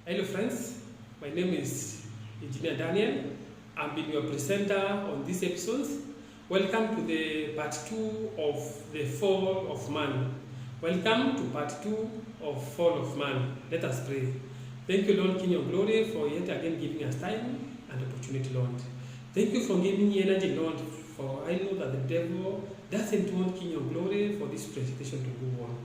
Hello friends, my name is Engineer Daniel. I'm being your presenter on these episodes. Welcome to the part 2 of the Fall of Man. Welcome to part 2 of Fall of Man. Let us pray. Thank you, Lord, King of Glory, for yet again giving us time and opportunity, Lord. Thank you for giving me energy, Lord, for I know that the devil doesn't want King of Glory for this presentation to go on.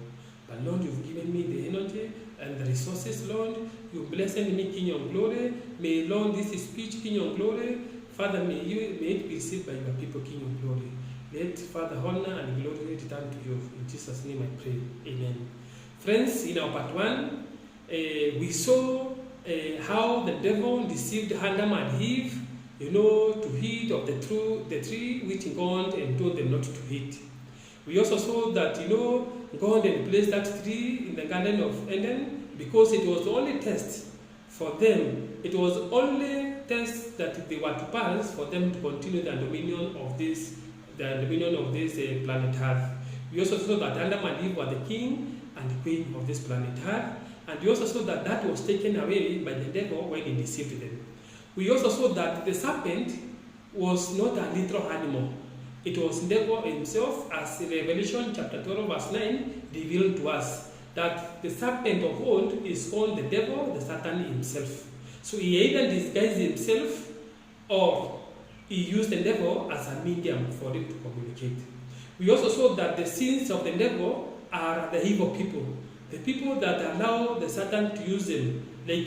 But Lord, you've given me the energy and the resources, Lord. You blessed me, King of Glory. May, Lord, this speech, King of Glory, Father, may it be received by your people, King of Glory. Let, Father, honor and glory return to you. In Jesus' name I pray. Amen. Friends, in our part 1, we saw how the devil deceived Adam and Eve, to eat of the tree which God and told them not to eat. We also saw that, God had placed that tree in the Garden of Eden because it was the only test for them. It was the only test that they were to pass for them to continue the dominion of this planet Earth. We also saw that Adam and Eve were the king and the queen of this planet Earth. And we also saw that that was taken away by the devil when he deceived them. We also saw that the serpent was not a literal animal. It was the devil himself, as Revelation chapter 12 verse 9 revealed to us, that the serpent of old is called the devil, the Satan himself. So he either disguised himself or he used the devil as a medium for him to communicate. We also saw that the sins of the devil are the evil people. The people that allow the Satan to use them. Like,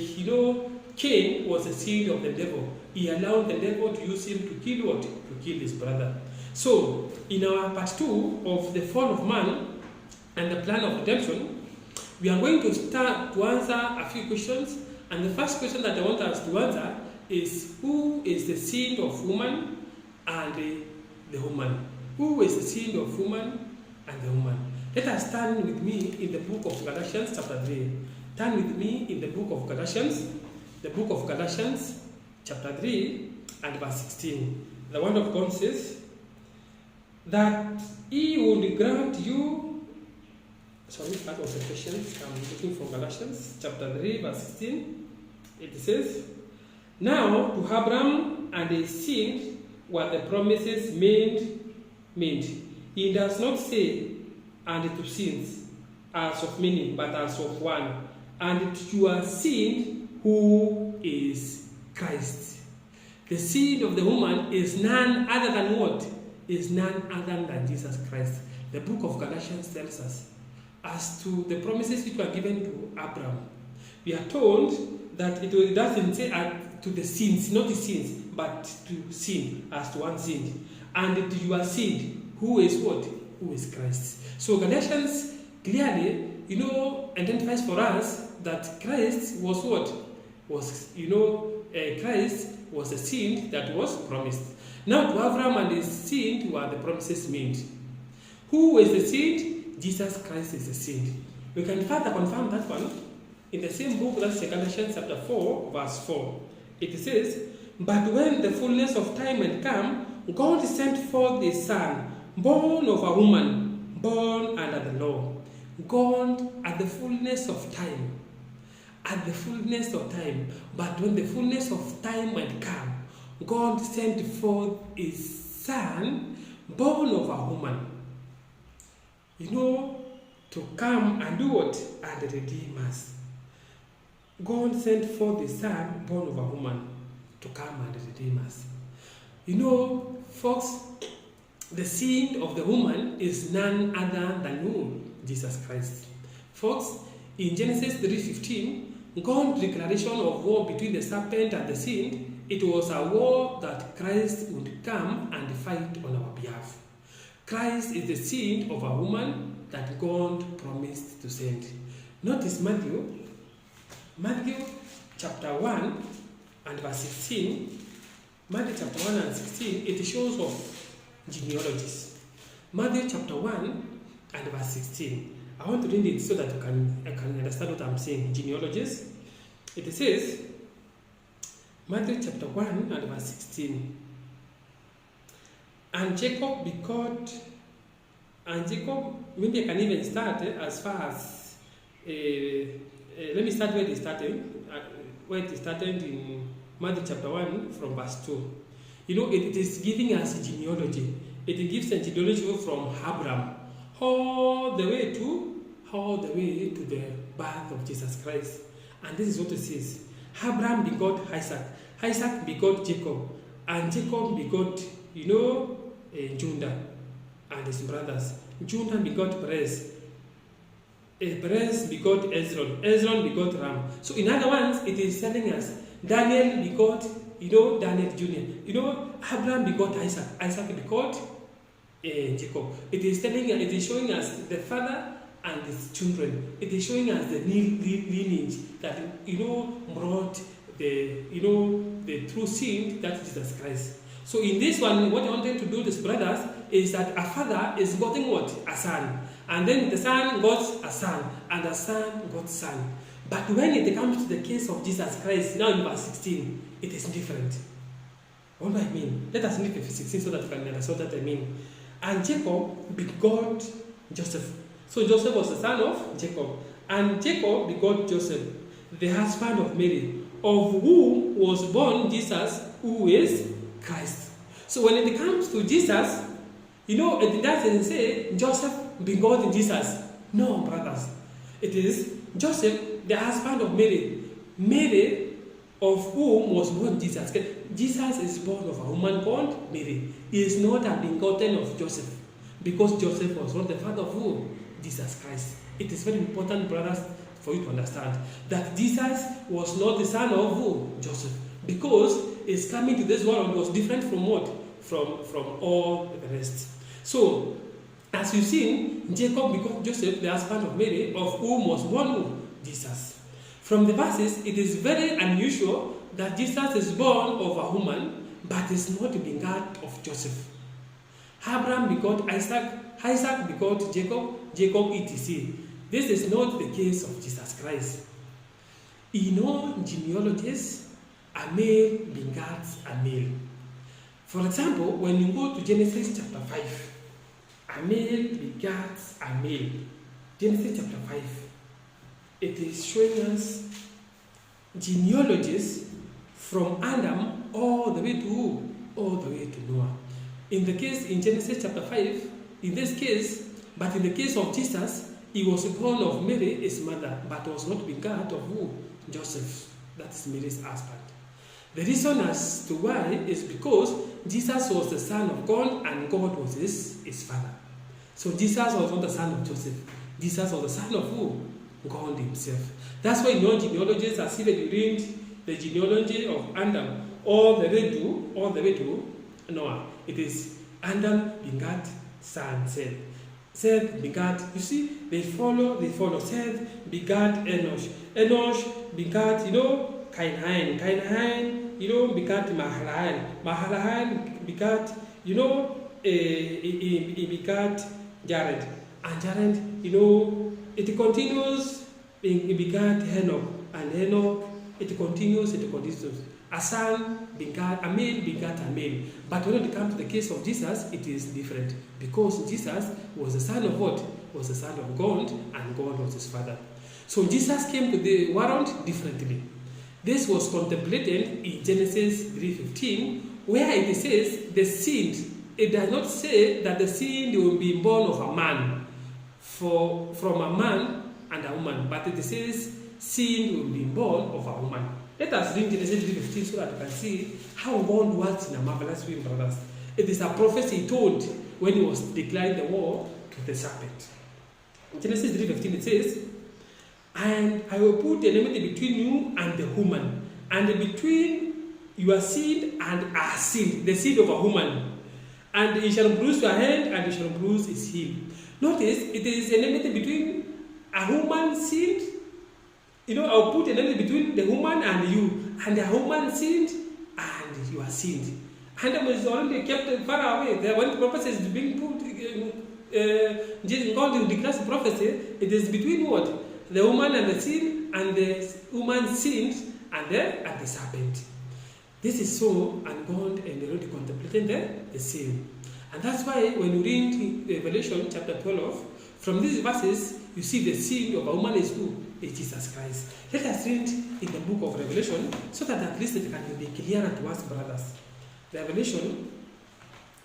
Cain was a seed of the devil. He allowed the devil to use him to kill what? To kill his brother. So, in our part 2 of the fall of man and the plan of redemption, we are going to start to answer a few questions. And the first question that I want us to answer is, who is the seed of woman and the woman? Who is the seed of woman and the woman? Let us turn with me in the book of Galatians chapter 3. Turn with me in the book of Galatians, chapter 3 and verse 16. The word of God says that he would grant you, that was the question. I'm looking for Galatians chapter 3 verse 16. It says, now to Abraham and his seed were the promises made. He does not say, and to sins, as of many, but as of one, and to your seed, who is Christ. The seed of the woman is none other than what? Is none other than Jesus Christ. The book of Galatians tells us, as to the promises which were given to Abraham, we are told that it doesn't say to the sins, not the sins, but to sin, as to one seed. And to your seed, who is what? Who is Christ. So Galatians clearly, identifies for us that Christ was what? Christ was the seed that was promised. Now to Abraham and his seed were the promises made. Who is the seed? Jesus Christ is the seed. We can further confirm that one in the same book, that's Galatians chapter 4, verse 4. It says, but when the fullness of time had come, God sent forth his Son, born of a woman, born under the law. God at the fullness of time. At the fullness of time. But when the fullness of time had come, God sent forth his Son, born of a woman. To come and do what? And redeem us. God sent forth his Son, born of a woman, to come and redeem us. Folks, the seed of the woman is none other than who? Jesus Christ. Folks, in Genesis 3:15, God's declaration of war between the serpent and the seed, it was a war that Christ would come and fight on our behalf. Christ is the seed of a woman that God promised to send. Notice Matthew chapter 1 and verse 16. Matthew chapter 1 and 16, it shows of genealogies. Matthew chapter 1 and verse 16. I want to read it so that I can understand what I'm saying. Genealogies. It says, Matthew chapter 1 and verse 16. And Jacob begot, maybe I can even start as far as, let me start where they started. where it started in Matthew chapter 1 from verse 2. It is giving us genealogy. It gives a genealogy from Abraham all the way to the birth of Jesus Christ. And this is what it says. Abraham begot Isaac. Isaac begot Jacob. And Jacob begot, Judah and his brothers. Judah begot Perez. Perez begot Hezron. Hezron begot Ram. So in other words, it is telling us Daniel begot, Daniel Jr. Abraham begot Isaac. Isaac begot Jacob. It is showing us the father and his children. It is showing us the lineage that brought the true seed, that is Jesus Christ. So in this one, what I wanted to do, these brothers, is that a father is getting what? A son. And then the son got a son, and the son got son. But when it comes to the case of Jesus Christ, now in verse 16, it is different. What do I mean? Let us read verse 16 so that you can understand what I mean. And Jacob begot Joseph. So Joseph was the son of Jacob. And Jacob begot Joseph, the husband of Mary, of whom was born Jesus, who is Christ. So when it comes to Jesus, it doesn't say Joseph begot Jesus. No, brothers. It is Joseph, the husband of Mary. Mary, of whom was born Jesus. Jesus is born of a woman called Mary. He is not a begotten of Joseph, because Joseph was not the father of who? Jesus Christ. It is very important, brothers, for you to understand that Jesus was not the son of who? Joseph, because his coming to this world was different from what? From all the rest. So, as you've seen, Jacob begot Joseph, the husband of Mary, of whom was born Jesus. From the verses, it is very unusual that Jesus is born of a woman, but is not begot of Joseph. Abraham begot Isaac, Isaac begot Jacob, Jacob etc. This is not the case of Jesus Christ. In all genealogies, a male begats a male. For example, when you go to Genesis chapter 5, a male begats a male. Genesis chapter 5. It is showing us genealogies from Adam all the way to who? All the way to Noah. In Genesis chapter 5, in this case, but in the case of Jesus, he was born of Mary, his mother, but was not begot of who? Joseph. That is Mary's husband. The reason as to why is because Jesus was the son of God and God was his father. So Jesus was not the son of Joseph. Jesus was the son of who? God himself. That's why genealogies are seen. You read the genealogy of Adam all the way to Noah. It is Adam begat son Seth. Seth begat, you see, they follow. Seth begat Enosh. Enosh begat, Cain. Cain, begat Mahalalel. Mahalalel begat, he begat Jared. And Jared, it continues, he begat Enoch. And Enoch, it continues. A son begat, a male begat a male. But when it comes to the case of Jesus, it is different. Because Jesus was the son of what? Was the son of God, and God was his father. So Jesus came to the world differently. This was contemplated in Genesis 3:15, where it says the seed. It does not say that the seed will be born of a man, from a man and a woman, but it says seed will be born of a woman. Let us read Genesis 3:15 so that you can see how God works in a marvelous way, brothers. It is a prophecy told when he was declaring the war to the serpent. In Genesis 3:15 it says, "And I will put enmity between you and the woman, and between your seed and her seed, the seed of a woman. And he shall bruise your head, and he shall bruise his heel." Notice, it is enmity between a woman's seed. I'll put enmity between the woman and you, and the woman's seed and your seed. Adam was only kept far away. When the prophecy is being put, God declares prophecy, it is between what? The woman and the seed, and the woman's seed and the serpent. This is so, and God and the Lord contemplated the same. And that's why when you read Revelation chapter 12, from these verses, you see the seed of a woman is who? Is Jesus Christ. Let us read in the book of Revelation so that at least it can be clearer to us, brothers. Revelation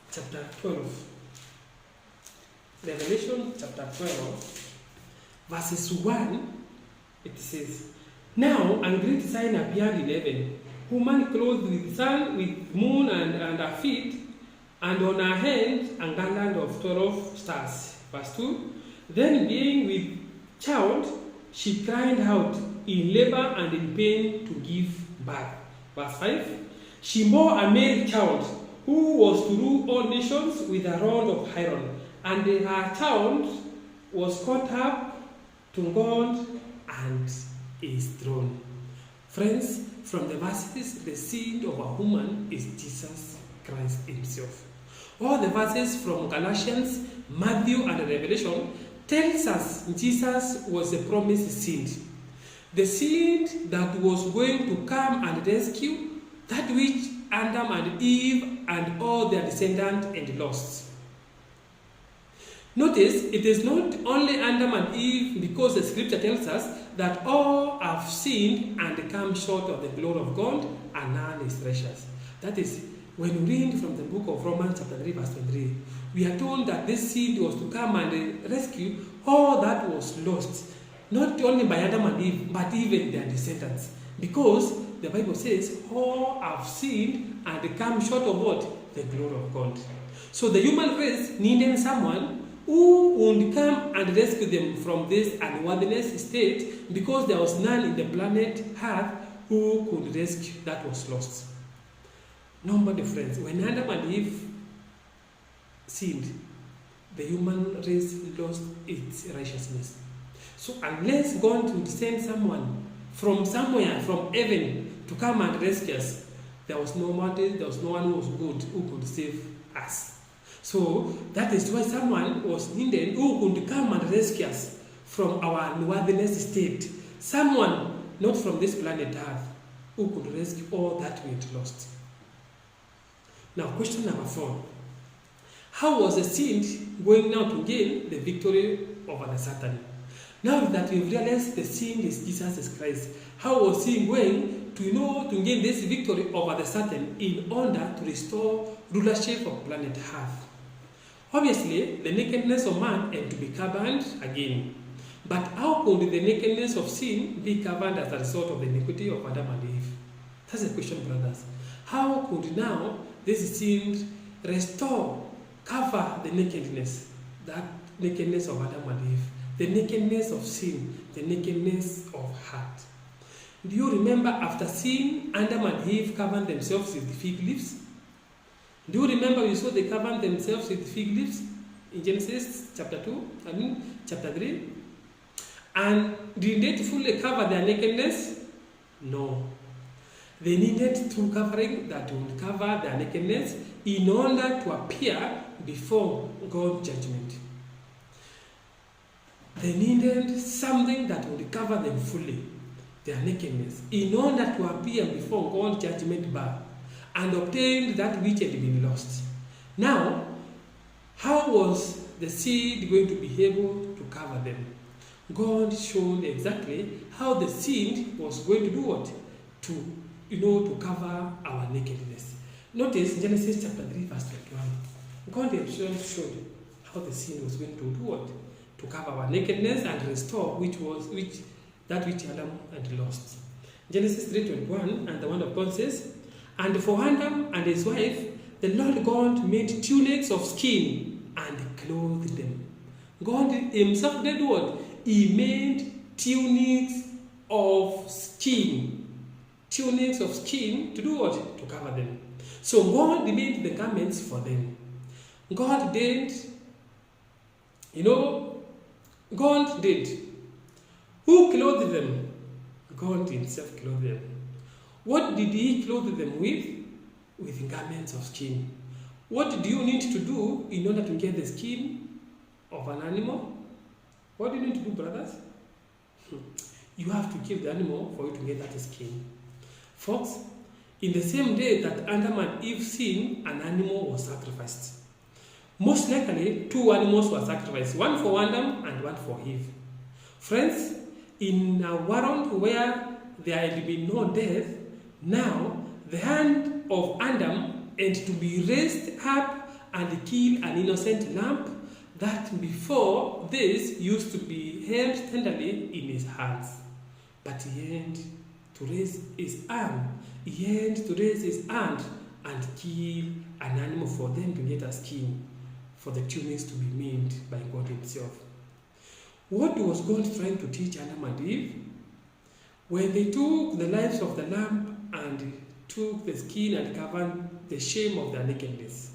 chapter 12. Revelation chapter 12, verses 1, it says, Now a great sign appeared in heaven, woman clothed with sun, with moon and her feet, and on her hands a garland of 12 stars. Verse 2, Then being with child, she cried out in labor and in pain to give birth. Verse 5, She bore a male child, who was to rule all nations with a rod of iron, and her child was caught up to God and his throne. Friends, from the verses, the seed of a woman is Jesus Christ himself. All the verses from Galatians, Matthew, and Revelation tells us Jesus was the promised seed. The seed that was going to come and rescue that which Adam and Eve and all their descendants had lost. Notice, it is not only Adam and Eve, because the scripture tells us that all have sinned and come short of the glory of God, and none is righteous. That is, when we read from the book of Romans chapter 3 verse 23, we are told that this seed was to come and rescue all that was lost, not only by Adam and Eve, but even their descendants. Because the Bible says, all have sinned and come short of what? The glory of God. So the human race needed someone who would come and rescue them from this unworthiness state, because there was none in the planet Earth who could rescue that was lost. Nobody, friends. When Adam and Eve sinned, the human race lost its righteousness. So unless God would send someone from somewhere, from heaven, to come and rescue us, there was no one who was good who could save us. So that is why someone was needed who could come and rescue us from our unworthiness state. Someone not from this planet Earth who could rescue all that we had lost. Now, question number 4. How was the seed going now to gain the victory over the Satan? Now that we've realized the seed is Jesus Christ, how was he going to gain this victory over the Satan in order to restore rulership of planet Earth? Obviously, the nakedness of man had to be covered again. But how could the nakedness of sin be covered as a result of the iniquity of Adam and Eve? That's the question, brothers. How could now this sin cover the nakedness, that nakedness of Adam and Eve, the nakedness of sin, the nakedness of heart? Do you remember after sin, Adam and Eve covered themselves with the fig leaves? Do you remember we saw they covered themselves with fig leaves in Genesis chapter 3? And did they fully cover their nakedness? No. They needed true covering that would cover their nakedness in order to appear before God's judgment. They needed something that would cover them fully, their nakedness, in order to appear before God's judgment bar and obtain that which had been lost. Now, how was the seed going to be able to cover them? God showed exactly how the seed was going to do what? To cover our nakedness. Notice Genesis chapter 3 verse 21. God himself showed how the seed was going to do what? To cover our nakedness and restore that which Adam had lost. Genesis 3:21, and the word of God says, And for Adam and his wife, the Lord God made tunics of skin and clothed them. God himself did what? He made tunics of skin. Tunics of skin to do what? To cover them. So God made the garments for them. God did. Who clothed them? God himself clothed them. What did he clothe them with? With garments of skin. What do you need to do in order to get the skin of an animal? What do you need to do, brothers? You have to kill the animal for you to get that skin. Folks, in the same day that Adam and Eve sinned, an animal was sacrificed. Most likely, 2 animals were sacrificed, one for Adam and one for Eve. Friends, in a world where there had been no death, now the hand of Adam and to be raised up and kill an innocent lamb that before this used to be held tenderly in his hands. But he had to raise his arm, he had to raise his hand and kill an animal for them to get a skin, for the tunics to be made by God himself. What was God trying to teach Adam and Eve? When they took the lives of the lamb and took the skin and covered the shame of their nakedness,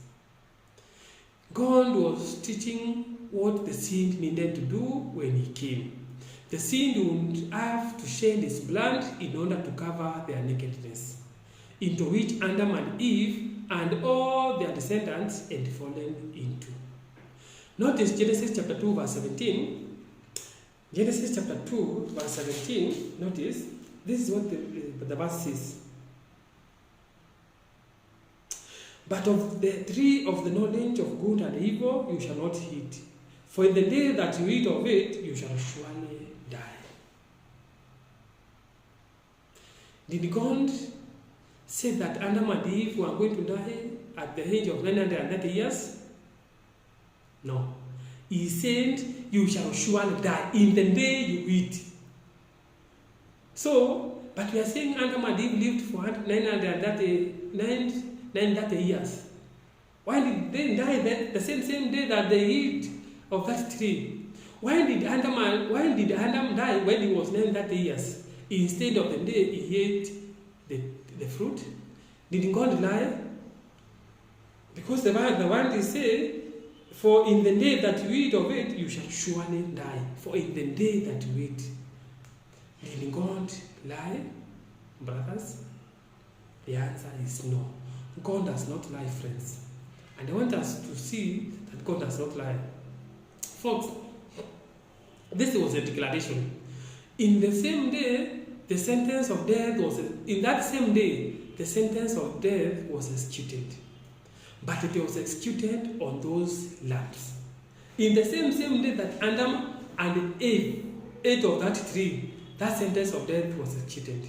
God was teaching what the saint needed to do when he came. The saint would have to shed his blood in order to cover their nakedness, into which Adam and Eve and all their descendants had fallen into. Notice Genesis chapter 2 verse 17. Genesis chapter 2 verse 17, notice, this is what the verse says. But of the tree of the knowledge of good and evil you shall not eat, for in the day that you eat of it you shall surely die. Did God say that Adam and Eve were going to die at the age of 930 years? No. He said, you shall surely die in the day you eat. So, but we are saying Adam and Eve lived for 930 years. Why did they die the same day that they eat of that tree? Why did Adam die when he was 930 years? Instead of the day he ate the fruit? Did God lie? Because the word is saying, for in the day that you eat of it, you shall surely die. For in the day that you eat. Did God lie, brothers? The answer is no. God does not lie, friends. And I want us to see that God does not lie. Folks, this was a declaration. In the same day, the sentence of death was, in that same day, the sentence of death was executed. But it was executed on those lambs. In the same day that Adam and Eve ate of that tree, that sentence of death was executed.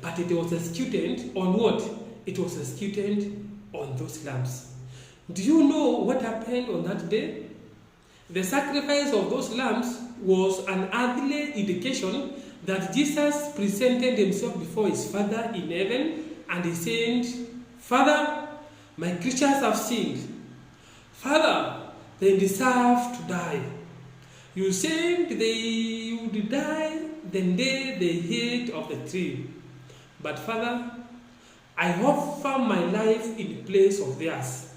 But it was executed on what? It was executed on those lambs. Do you know what happened on that day? The sacrifice of those lambs was an earthly indication that Jesus presented himself before his Father in heaven, and he said, Father, my creatures have sinned. Father, they deserve to die. You said they would die the day they ate of the tree. But Father, I offer my life in place of theirs.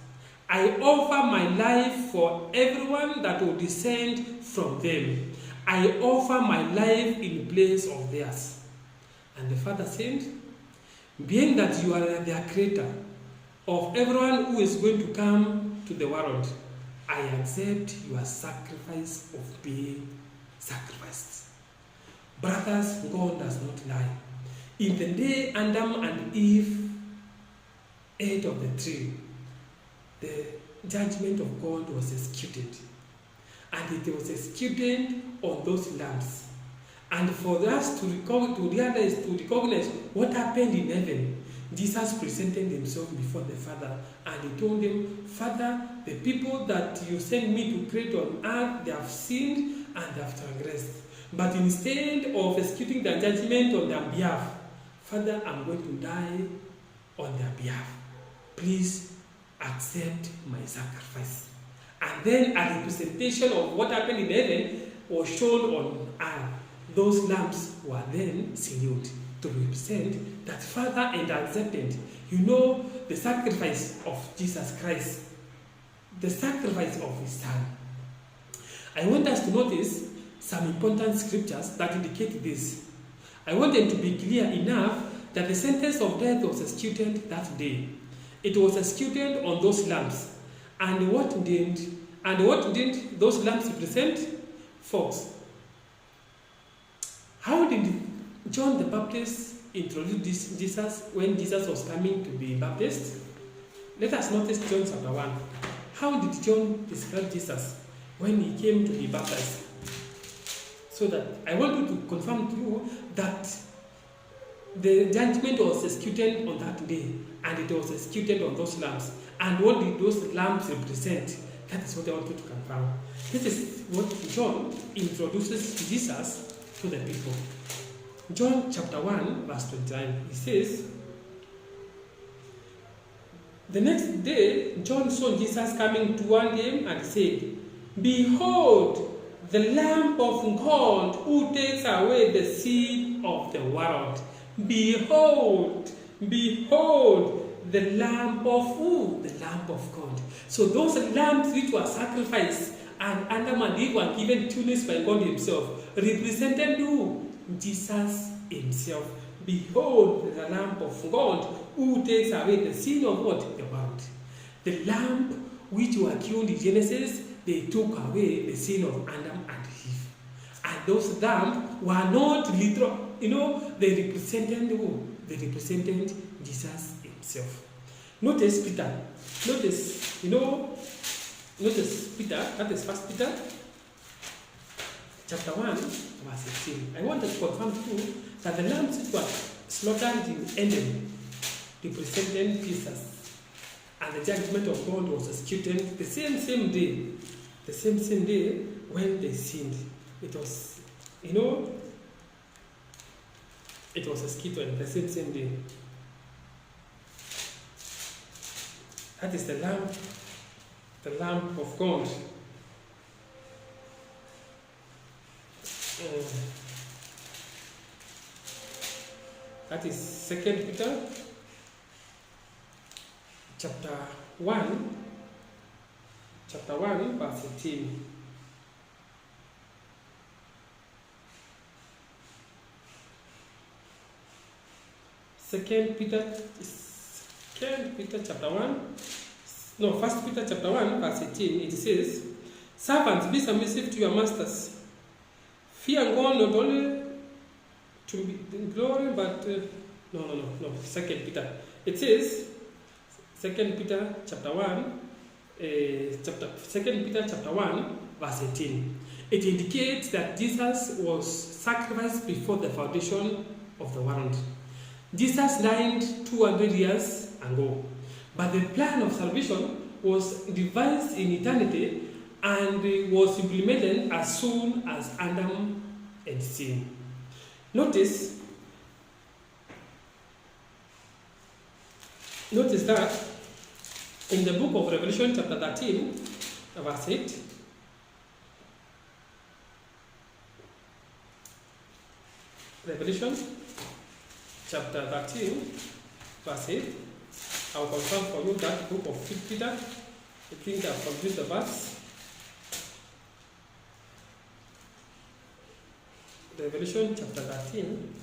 I offer my life for everyone that will descend from them. I offer my life in place of theirs. And the Father said, being that you are their creator, of everyone who is going to come to the world, I accept your sacrifice of being sacrificed. Brothers, God does not lie. In the day Adam and Eve ate of the tree, the judgment of God was executed. And it was executed on those lambs. And for us to recognize what happened in heaven, Jesus presented himself before the Father, and he told him, Father, the people that you sent me to create on earth, they have sinned and they have transgressed. But instead of executing the judgment on their behalf, Father, I'm going to die on their behalf. Please accept my sacrifice. And then a representation of what happened in heaven was shown on earth. Those lambs were then sealed to represent that Father had accepted, the sacrifice of Jesus Christ, the sacrifice of his Son. I want us to notice some important scriptures that indicate this. I want them to be clear enough that the sentence of death was executed that day. It was executed on those lambs. And what did those lambs represent? Folks, how did John the Baptist introduce Jesus when Jesus was coming to be baptized? Let us notice John chapter 1. How did John describe Jesus when he came to be baptized? So that I want you to confirm to you that the judgment was executed on that day, and it was executed on those lambs. And what did those lambs represent? That is what I want you to confirm. This is what John introduces Jesus to the people. John chapter 1, verse 29. He says, the next day, John saw Jesus coming toward him and said, behold, the Lamb of God who takes away the sin of the world. Behold, behold, the Lamb of who? The Lamb of God. So those lambs which were sacrificed and Adam and Eve were given tunics by God himself represented who? Jesus himself. Behold, the Lamb of God who takes away the sin of what? The world. The lamb which were killed in Genesis, they took away the sin of Adam and Eve. And those lambs were not literal. They represented who? They represented Jesus himself. Notice Peter. Notice Peter. That is 1 Peter chapter 1, verse 18. I want to confirm too that the lambs which were slaughtered in Eden represented Jesus. And the judgment of God was executed the same day. The same day when they sinned. It was, it was executed the same day. That is the Lamb of God. That is 2 Peter chapter 1, verse 18. First Peter chapter 1, verse 18, it says, servants, be submissive to your masters. Fear God not only to be in glory, but 2 Peter. It says, 2 Peter chapter 1, verse 18. It indicates that Jesus was sacrificed before the foundation of the world. Jesus died 200 years ago, but the plan of salvation was devised in eternity and was implemented as soon as Adam had sinned. Notice that in the book of Revelation chapter 13, verse 8, Revelation chapter 13, verse 8, I will confirm for you that book of Peter. I think I've confused the verse. Revelation chapter 13,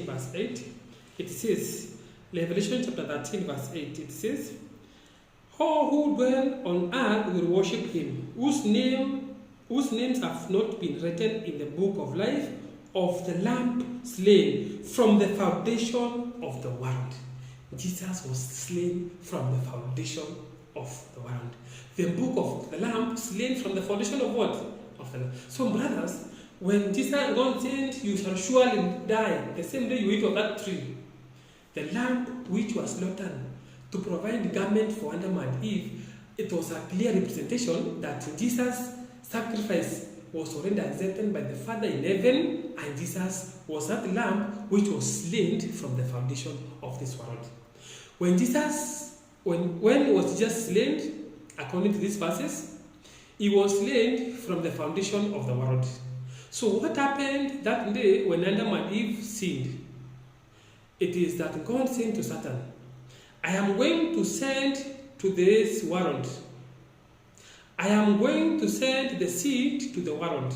verse 8. It says, Revelation chapter 13, verse 8, it says, all who dwell on earth will worship him, whose names have not been written in the book of life of the Lamb slain from the foundation of the world. Jesus was slain from the foundation of the world. The book of the Lamb slain from the foundation of what? Of the Lamb. So brothers, when Jesus God said, you shall surely die the same day you eat of that tree, the lamb which was slaughtered to provide garment for Adam and Eve, it was a clear representation that Jesus' sacrifice was already accepted by the Father in heaven, and Jesus was that lamb which was slain from the foundation of this world. When was Jesus slain, according to these verses, he was slain from the foundation of the world. So what happened that day when Adam and Eve sinned? It is that God said to Satan, I am going to send to this world. I am going to send the seed to the world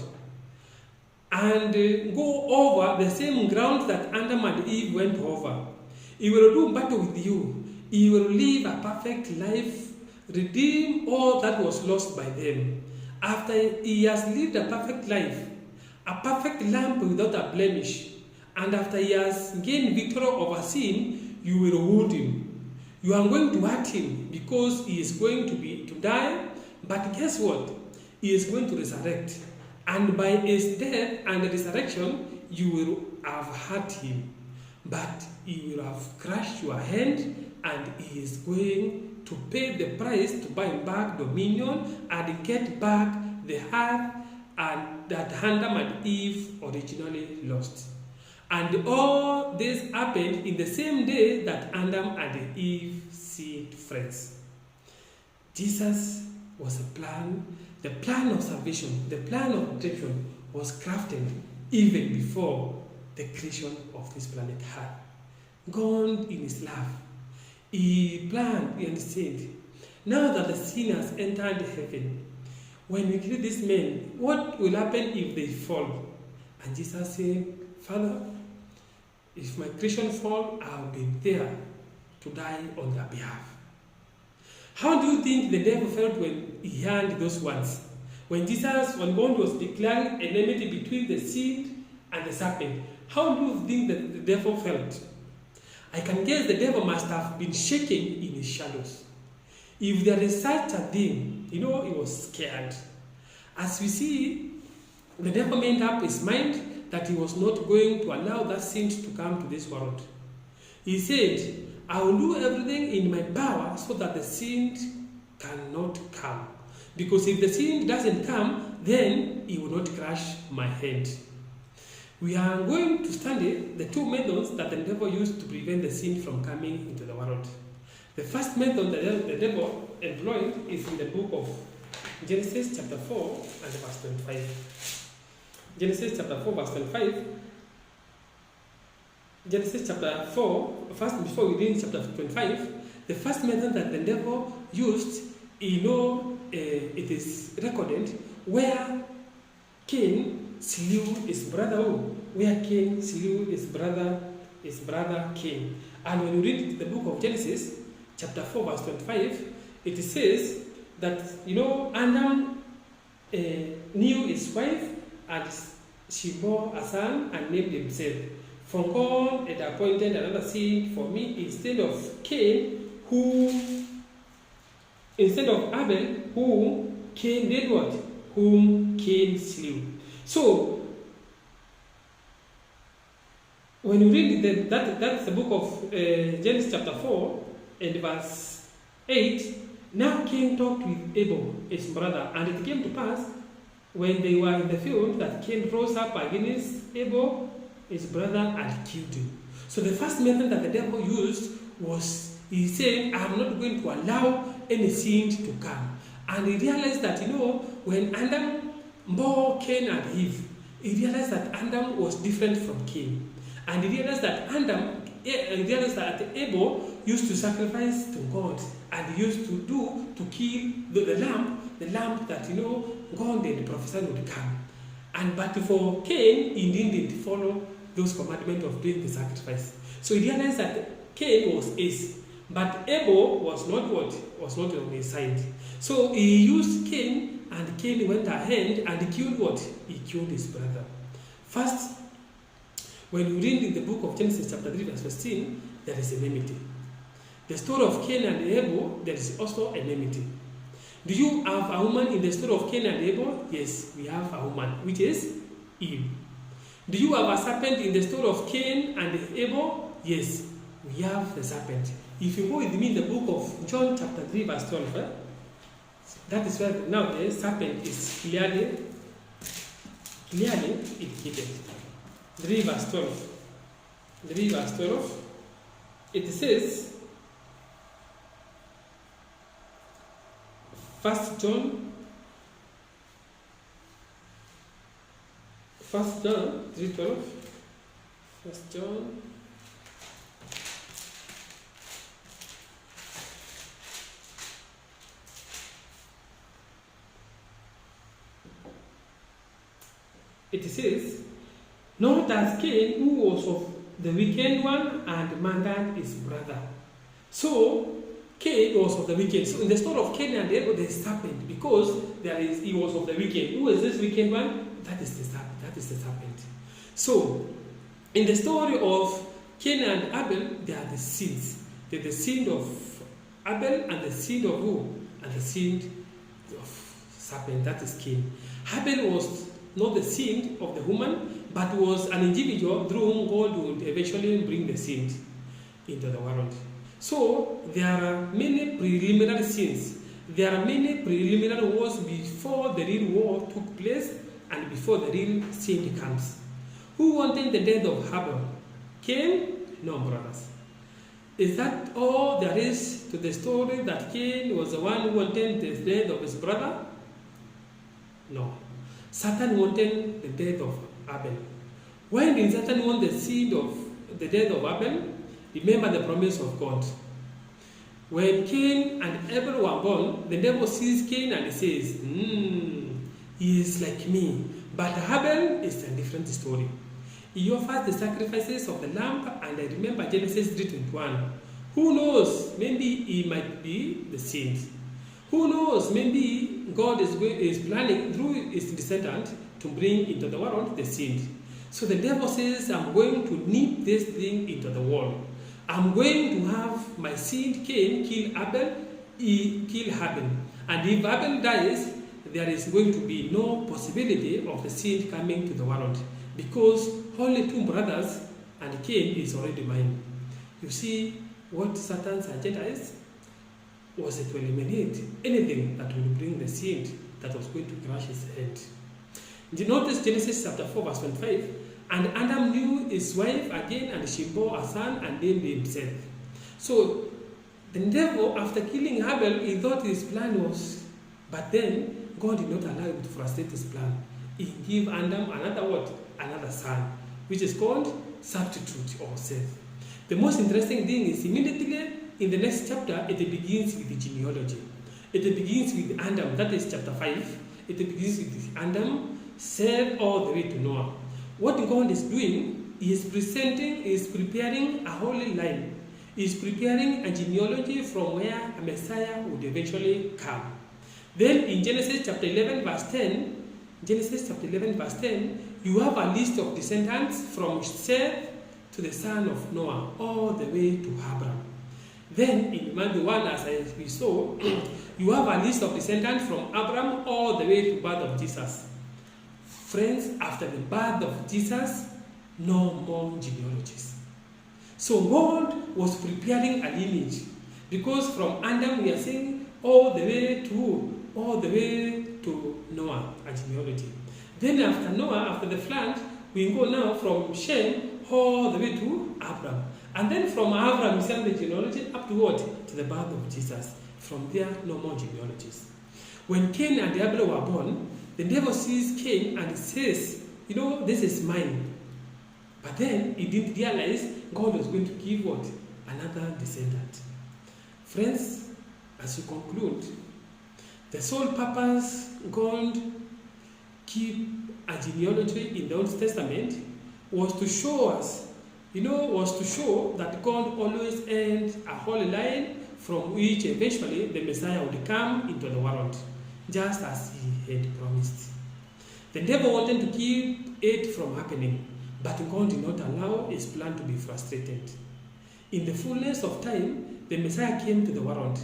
and go over the same ground that Adam and Eve went over. He will do battle with you. He will live a perfect life, redeem all that was lost by them. After he has lived a perfect life, a perfect lamb without a blemish, and after he has gained victory over sin, you will wound him. You are going to hurt him because he is going to die. But guess what? he is going to resurrect. And by his death and resurrection, you will have hurt him. But he will have crushed your hand, and he is going to pay the price to buy back dominion and get back the earth and that Adam and Eve originally lost. And all this happened in the same day that Adam and Eve seemed friends. Jesus was a plan. The plan of salvation, the plan of redemption was crafted even before the creation of this planet Earth. God in his love, he planned and said, now that the sin has entered heaven, when we kill these men, what will happen if they fall? And Jesus said, Father, if my creation fall, I'll be there to die on their behalf. How do you think the devil felt when he heard those words? When God was declaring enmity between the seed and the serpent, how do you think that the devil felt? I can guess the devil must have been shaking in his shadows. If there is such a thing, he was scared. As we see, the devil made up his mind that he was not going to allow that sin to come to this world. He said, I will do everything in my power so that the sin cannot come. Because if the sin doesn't come, then he will not crush my head. We are going to study the two methods that the devil used to prevent the sin from coming into the world. The first method that the devil employed is in the book of Genesis chapter 4 and verse 25. Genesis chapter 4 verse 25. Genesis chapter 4, first before we read chapter 25, the first method that the devil used, it is recorded where Cain slew his brother. Where Cain slew his brother Cain. And when you read the book of Genesis, chapter 4, verse 25, it says that, Adam knew his wife, and she bore a son and named him Seth. For God had appointed another seed for me instead of Abel, whom Cain did what? Whom Cain slew. So, when you read that's the book of Genesis chapter 4 and verse 8, now Cain talked with Abel, his brother, and it came to pass when they were in the field that Cain rose up against Abel, his brother, and killed him. So the first method that the devil used was, he said, I'm not going to allow any sin to come. And he realized that, when Adam bore Cain and Eve, he realized that Adam was different from Cain. And he realized that Abel used to sacrifice to God, and he used to kill the lamb that, God and the prophesied would come. But for Cain, he didn't follow those commandments of doing the sacrifice. So he realized that Cain was his, but Abel was not on his side. So he used Cain, and Cain went ahead and killed what? He killed his brother. First, when you read in the book of Genesis chapter 3 verse 15, there is enmity. The story of Cain and Abel, there is also enmity. Do you have a woman in the story of Cain and Abel? Yes, we have a woman, which is Eve. Do you have a serpent in the story of Cain and Abel? Yes, we have the serpent. If you go with me in the book of John chapter 3 verse 12, that is where now the serpent is clearly indicated. 3 verse 12. 3 verse 12. It says, 1 John 3:12. 1 John. It says, not as Cain, who was of the wicked one and murdered his brother. So Cain was of the wicked. So in the story of Cain and Abel, there is serpent, because he was of the wicked. Who is this wicked one? That is the serpent. So in the story of Cain and Abel, there are the seeds. There are the seed of Abel and the seed of who? And the seed of serpent, that is Cain. Abel was not the seed of the woman, but was an individual through whom God would eventually bring the seed into the world. So there are many preliminary sins. There are many preliminary wars before the real war took place and before the real sin comes. Who wanted the death of Abel? Cain? No, brothers. Is that all there is to the story, that Cain was the one who wanted the death of his brother? No. Satan wanted the death of Abel. When did Satan want the seed of the death of Abel? Remember the promise of God. When Cain and Abel were born, the devil sees Cain and he says, he is like me. But Abel is a different story. He offers the sacrifices of the lamb, and I remember Genesis 3:21. Who knows? Maybe he might be the seed. Who knows? Maybe God is planning through his descendant to bring into the world the seed. So the devil says, I'm going to nip this thing into the world. I'm going to have my seed Cain kill Abel, kill Abel. And if Abel dies, there is going to be no possibility of the seed coming to the world, because only two brothers and Cain is already mine. You see what Satan's agenda is? Was it to eliminate anything that will bring the seed that was going to crush his head. You notice Genesis chapter 4 verse 25, and Adam knew his wife again, and she bore a son and named him Seth. So the devil, after killing Abel, he thought his plan was, but then God did not allow him to frustrate his plan. He gave Adam another son, which is called substitute or Seth. The most interesting thing is immediately in the next chapter, it begins with the genealogy. It begins with Adam, that is chapter 5. It begins with Adam, Seth, all the way to Noah. What God is doing is preparing a holy line. He is preparing a genealogy from where a Messiah would eventually come. Then in Genesis chapter 11 verse 10, you have a list of descendants from Seth to the son of Noah, all the way to Abraham. Then in Matthew 1, as we saw, you have a list of descendants from Abraham all the way to the birth of Jesus. Friends, after the birth of Jesus, no more genealogies. So God was preparing a lineage, because from Adam we are seeing all the way to Noah, a genealogy. Then after Noah, after the flood, we go now from Shem all the way to Abraham. And then from Abraham we send the genealogy up to what? To the birth of Jesus. From there, no more genealogies. When Cain and Abel were born, the devil sees Cain and says, this is mine. But then he didn't realize God was going to give what? Another descendant. Friends, as you conclude, the sole purpose God keep a genealogy in the Old Testament was to show us, that God always ends a holy line from which eventually the Messiah would come into the world, just as he had promised. The devil wanted to keep it from happening, but God did not allow his plan to be frustrated. In the fullness of time, the Messiah came to the world,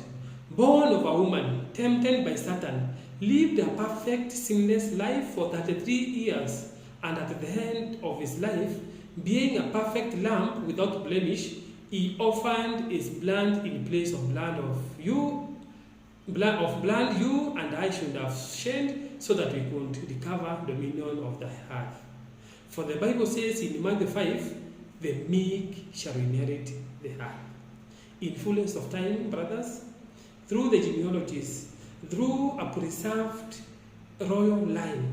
born of a woman, tempted by Satan, lived a perfect, sinless life for 33 years, and at the end of his life, being a perfect lamb without blemish, he offered his blood in place of blood you and I should have shed, so that we could recover dominion of the earth. For the Bible says in Matthew 5, the meek shall inherit the earth. In fullness of time, brothers, through the genealogies, through a preserved royal line,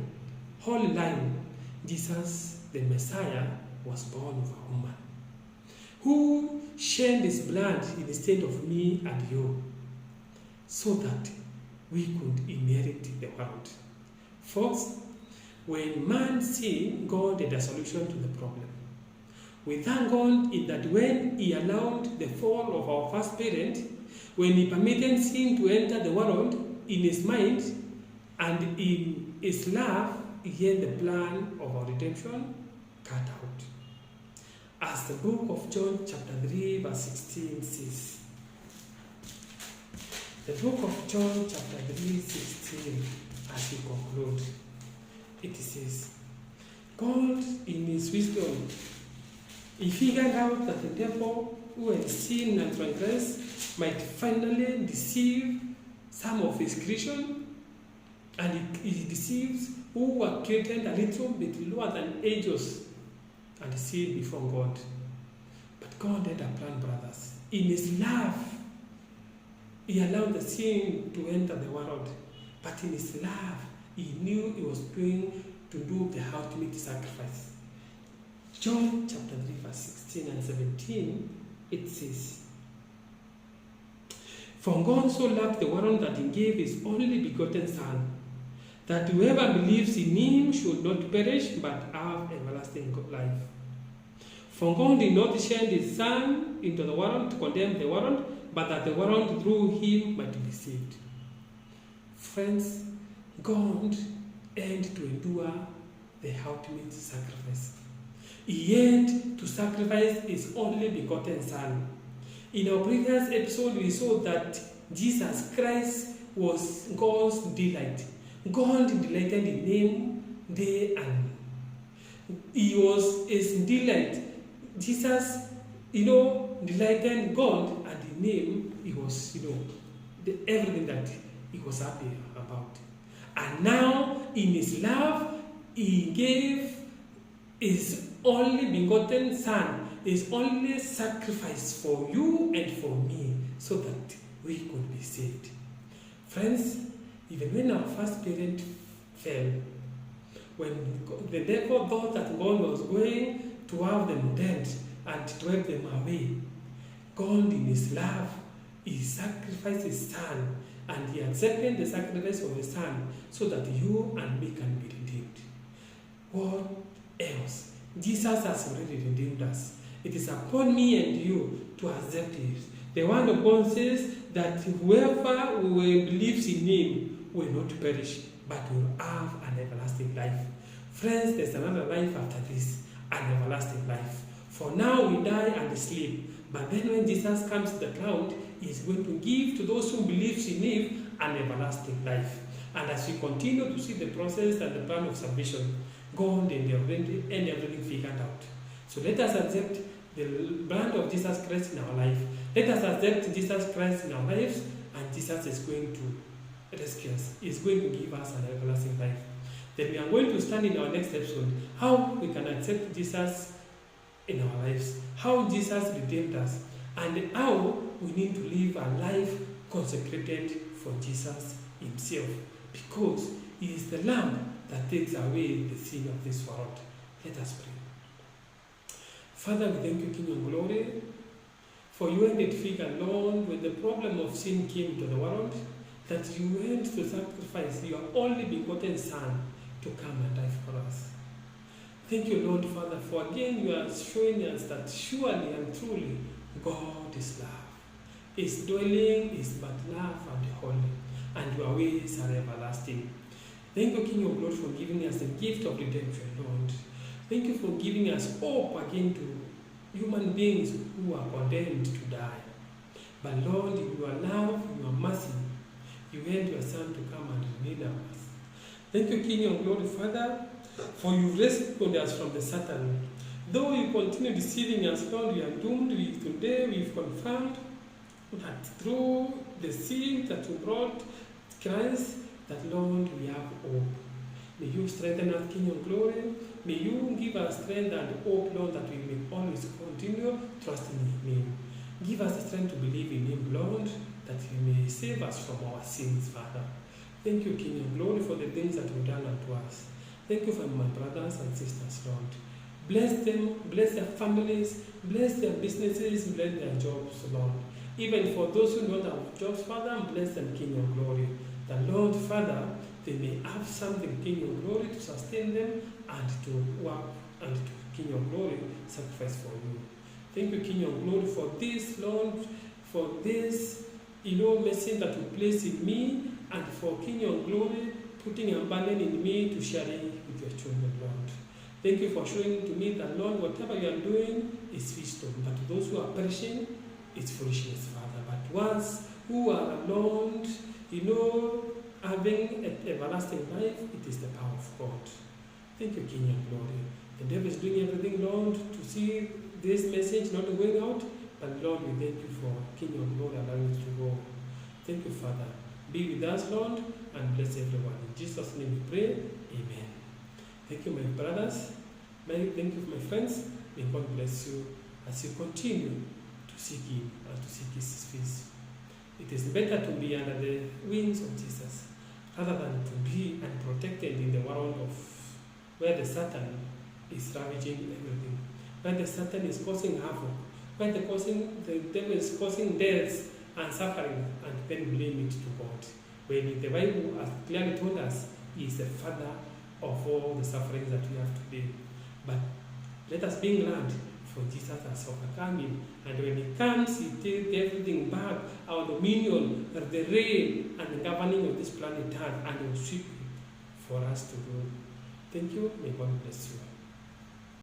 holy line, Jesus, the Messiah, was born of a woman, who shed his blood instead of me and you, so that we could inherit the world. Folks, when man sinned, God had a solution to the problem. We thank God in that when he allowed the fall of our first parent, when he permitted sin to enter the world in his mind and in his love, he had the plan of our redemption cut out. As the book of John chapter 3 verse 16 says. The book of John chapter 3 16. as we conclude, it says, God, in his wisdom, he figured out that the devil who had sinned and transgressed might finally deceive some of his creation, and he deceives who were created a little bit lower than angels and sin before God. But God had a plan, brothers. In his love, he allowed the sin to enter the world. But in his love, he knew he was going to do the ultimate sacrifice. John chapter 3, verse 16 and 17, it says, For God so loved the world that he gave his only begotten Son, that whoever believes in him should not perish but have everlasting life. For God did not send his Son into the world to condemn the world, but that the world through him might be saved. Friends, God had to endure the ultimate sacrifice. He had to sacrifice his only begotten Son. In our previous episode, we saw that Jesus Christ was God's delight. God delighted in him day and night. He was his delight. Jesus, delighted God, and in him, he was, everything that he was happy about. And now, in his love, he gave his only begotten Son, his only sacrifice for you and for me, so that we could be saved. Friends, even when our first parent fell, when the devil thought that God was going to have them dead and to wipe them away, God in his love, he sacrificed his Son, and he accepted the sacrifice of his Son so that you and me can be redeemed. What else? Jesus has already redeemed us. It is upon me and you to accept it. The Word of God says that whoever believes in him will not perish, but will have an everlasting life. Friends, there's another life after this, an everlasting life. For now we die and sleep, but then when Jesus comes to the cloud, he is going to give to those who believe in him an everlasting life. And as we continue to see the process and the plan of salvation, God and everything figured out. So let us accept the blood of Jesus Christ in our life. Let us accept Jesus Christ in our lives, and Jesus is going to rescue us. He is going to give us an everlasting life. Then we are going to stand in our next episode how we can accept Jesus in our lives, how Jesus redeemed us, and how we need to live a life consecrated for Jesus himself, because he is the Lamb that takes away the sin of this world. Let us pray. Father, we thank you, King of Glory, for you had it figured, Lord, when the problem of sin came to the world, that you went to sacrifice your only begotten Son to come and die for us. Thank you, Lord, Father, for again you are showing us that surely and truly God is love. His dwelling is but love and holy, and your ways are everlasting. Thank you, King of Glory, for giving us the gift of redemption, Lord. Thank you for giving us hope again to human beings who are condemned to die. But Lord, in your love, in your mercy, you had your Son to come and redeem us. Thank you, King of Glory, Father, for you rescued us from the Satan. Though you continue deceiving us, Lord, we are doomed. Today we've confirmed that through the sin that you brought Christ, that Lord, we have hope. May you strengthen us, King of Glory. May you give us strength and hope, Lord, that we may always continue trusting in him. Give us the strength to believe in him, Lord, that he may save us from our sins, Father. Thank you, King of Glory, for the things that you've done unto us. Thank you for my brothers and sisters, Lord. Bless them, bless their families, bless their businesses, bless their jobs, Lord. Even for those who don't have jobs, Father, bless them, King of Glory. The Lord, Father, they may have something, King of Glory, to sustain them and to work and to, King of Glory, sacrifice for you. Thank you, King of Glory, for this, Lord, for this, message that you place in me, and for King of Glory, putting a burden in me to share it with your children, Lord. Thank you for showing to me that, Lord, whatever you are doing is wisdom, but to those who are perishing, it's foolishness, Father. But ones who are alone, having an everlasting life, it is the power of God. Thank you, King of Glory. The devil is doing everything, Lord, to see this message not going out. But Lord, we thank you for King of Glory allowing it to go. Thank you, Father. Be with us, Lord, and bless everyone. In Jesus' name we pray. Amen. Thank you, my brothers. Thank you, my friends. May God bless you as you continue to seek Him and to seek His face. It is better to be under the wings of Jesus rather than to be unprotected in the world of where the Satan is ravaging everything, where the Satan is causing havoc, where the devil is causing deaths and suffering, and then blame it to God. When the Bible has clearly told us He is the father of all the sufferings that we have today. But let us be glad, for Jesus has overcome him. And when He comes, He takes everything back, our dominion, the reign, and the governing of this planet Earth, and will sweep it for us to do. Thank you. May God bless you.